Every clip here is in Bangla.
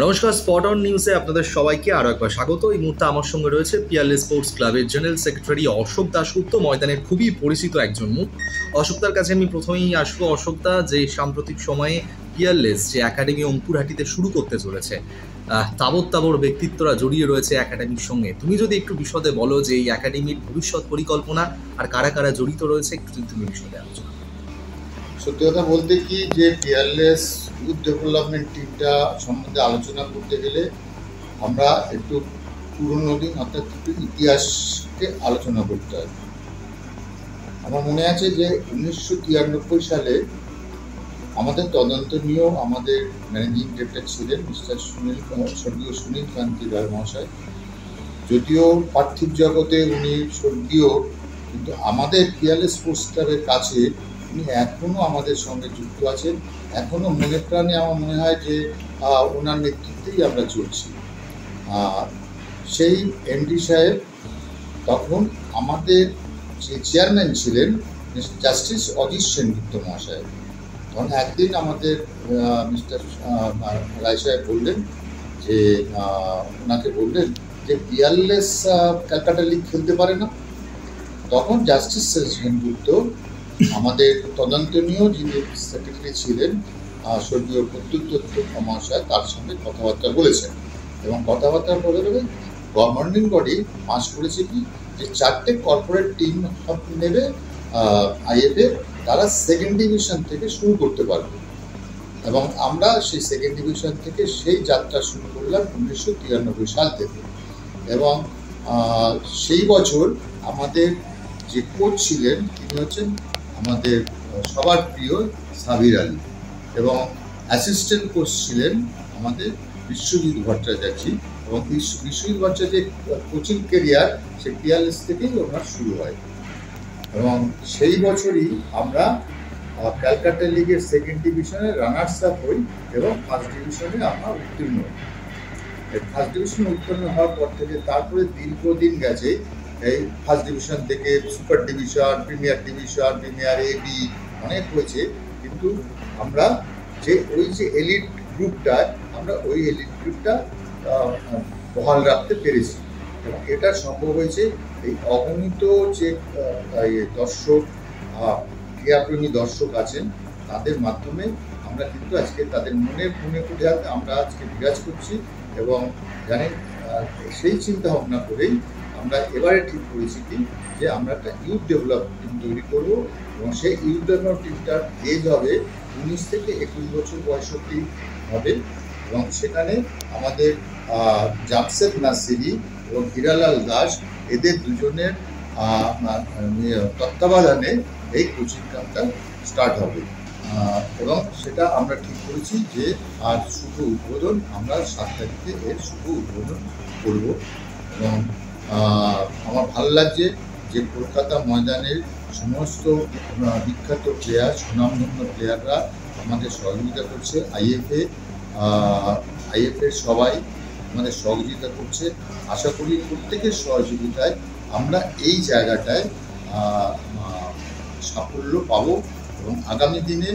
নমস্কার, স্পট অন নিউজে আপনাদের সবাইকে আরও একবার স্বাগত। এই মুহূর্তে আমার সঙ্গে রয়েছে পিয়ারলেস স্পোর্টস ক্লাবের জেনারেল সেক্রেটারি অশোক দাশগুপ্ত, ময়দানের খুবই পরিচিত একজন মুখ। অশোকদার কাছে আমি প্রথমেই আসবো। অশোকদা, যে সাম্প্রতিক সময়ে পিয়ারলেস যে একাডেমি অঙ্কুরহাটিতে শুরু করতে চলেছে, তাবর তাবর ব্যক্তিত্বরা জড়িয়ে রয়েছে একাডেমির সঙ্গে। তুমি যদি একটু বিশদে বলো যে এই একাডেমির ভবিষ্যৎ পরিকল্পনা আর কারা কারা জড়িত রয়েছে, একটু যদি তুমি বিশদে আলোচনা। সত্যি কথা বলতে কি, যে পিয়ারলেস ইউথ ডেভেলপমেন্ট টিমটা সম্বন্ধে আলোচনা করতে গেলে আমরা একটু পুরনো দিন অর্থাৎ ইতিহাসকে আলোচনা করতে হয়। আমার মনে আছে যে 1993 সালে আমাদের তদন্তনীয় আমাদের ম্যানেজিং ডিরেক্টর ছিলেন মিস্টার স্বর্গীয় সুনীল কান্তি রায় মহাশয়। যদিও পার্থিব জগতে উনি স্বর্গীয়, কিন্তু আমাদের পিয়ারলেস স্পোর্টস ক্লাবের কাছে উনি এখনও আমাদের সঙ্গে যুক্ত আছেন। এখনও মনে প্রাণে আমার মনে হয় যে ওনার নেতৃত্বেই আমরা চলছি। সেই এমডি সাহেব তখন আমাদের যে চেয়ারম্যান ছিলেন জাস্টিস অজিত সেনগুপ্ত মহাশয়। তখন একদিন আমাদের মিস্টার রায় সাহেব বললেন যে ওনাকে বললেন যে পিয়ারলেস ক্যালকাটা লিগ খেলতে পারে না। তখন জাস্টিস সেনগুপ্ত আমাদের তদন্তনীয় যিনি সেক্রেটারি ছিলেন স্বর্গীয় প্রত্যুত দত্ত মহাশয়, তার সঙ্গে কথাবার্তা বলেছেন এবং কথাবার্তা বলে গভর্নিং বডি পাস করেছে কি যে 4টে কর্পোরেট টিম নেবে আইএফএ, তারা সেকেন্ড ডিভিশন থেকে শুরু করতে পারবে এবং আমরা সেই সেকেন্ড ডিভিশন থেকে সেই যাত্রা শুরু করলাম 1993 সাল থেকে। এবং সেই বছর আমাদের যে কোচ ছিলেন তিনি হচ্ছেন আমাদের সবার প্রিয় সাবির আলী, এবং অ্যাসিস্ট্যান্ট কোচ ছিলেন আমাদের বিশ্বজিৎ ভট্টাচার্য। এবং বিশ্বজিৎ ভট্টাচার্যের কোচিং কেরিয়ার সেই পিয়ারলেস থেকেই ওনার শুরু হয়। এবং সেই বছরই আমরা ক্যালকাটা লিগের সেকেন্ড ডিভিশনে রানার্স আপ হই এবং ফার্স্ট ডিভিশনে আমরা উত্তীর্ণ হই। ফার্স্ট ডিভিশনে উত্তীর্ণ হওয়ার পর থেকে তারপরে দীর্ঘদিন গেছে। এই ফার্স্ট ডিভিশন থেকে super division, premier division, premier A B অনেক হয়েছে, কিন্তু আমরা ওই যে এলিট গ্রুপটা, আমরা ওই এলিট গ্রুপটা বহাল রাখতে পেরেছি। এবং এটা সম্ভব হয়েছে এই অগণিত যে দর্শক, ক্রীড়াপ্রেমী দর্শক আছেন তাদের মাধ্যমে আমরা কিন্তু আজকে তাদের মনে উঠে আমরা আজকে বিরাজ করছি। এবং জানেন, সেই চিন্তা ভাবনা করেই আমরা এবারে ঠিক করেছি কি যে আমরা একটা ইউথ ডেভেলপমেন্ট টিম তৈরি করবো এবং সেই ইউথ ডেভেলপমেন্ট টিমটার এজ হবে 19 থেকে 21 বছর বয়স অবধি হবে। এবং সেখানে আমাদের জামশেদ নাসিরি এবং হীরালাল দাস, এদের দুজনের তত্ত্বাবধানে এই কোচিং ক্যাম্পটা স্টার্ট হবে। এবং সেটা আমরা ঠিক করেছি যে আর শুভ উদ্বোধন আমরা 7 তারিখে এর শুভ উদ্বোধন করব। এবং আমার ভালো লাগছে যে কলকাতা ময়দানের সমস্ত বিখ্যাত প্লেয়ার, সুনামধন্য প্লেয়াররা আমাদের সহযোগিতা করছে। আইএফএ সবাই আমাদের সহযোগিতা করছে। আশা করি প্রত্যেকের সহযোগিতায় আমরা এই জায়গাটায় সাফল্য পাব এবং আগামী দিনে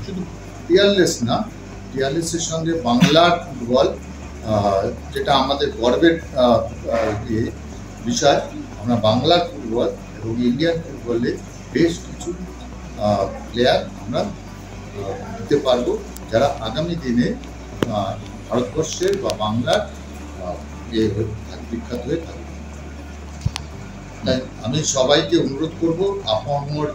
শুধু পিয়ারলেস না, পিয়ারলেসের সঙ্গে বাংলার ফুটবল, যেটা আমাদের গর্বের বিষয়, আমরা বাংলার ফুটবল এবং ইন্ডিয়ান ফুটবলে বেশ কিছু প্লেয়ার আমরা দিতে পারবো, যারা আগামী দিনে ভারতবর্ষের বা বাংলার বিখ্যাত হয়ে থাকবে। তাই আমি সবাইকে অনুরোধ করবো, আপামর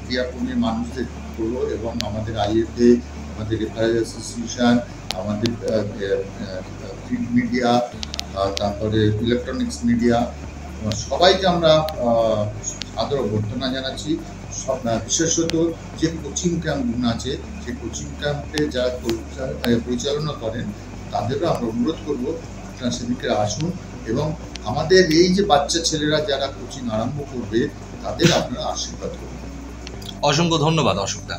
ক্রীড়াপ্রেমী মানুষদের করবো এবং আমাদের আইএফএ, আমাদের রেফারেল অ্যাসোসিয়েশন, আমাদের প্রিন্ট মিডিয়া, তারপরে ইলেকট্রনিক্স মিডিয়া, সবাইকে আমরা আদর অভ্যর্থনা জানাচ্ছি। বিশেষত যে কোচিং ক্যাম্পগুলো আছে, সেই কোচিং ক্যাম্পে যারা পরিচালনা করেন তাদেরও আমরা অনুরোধ করবো আপনারা সেদিকে আসুন এবং আমাদের এই যে বাচ্চা ছেলেরা যারা কোচিং আরম্ভ করবে তাদের আপনারা আশীর্বাদ করবেন। অসংখ্য ধন্যবাদ অশোকদা।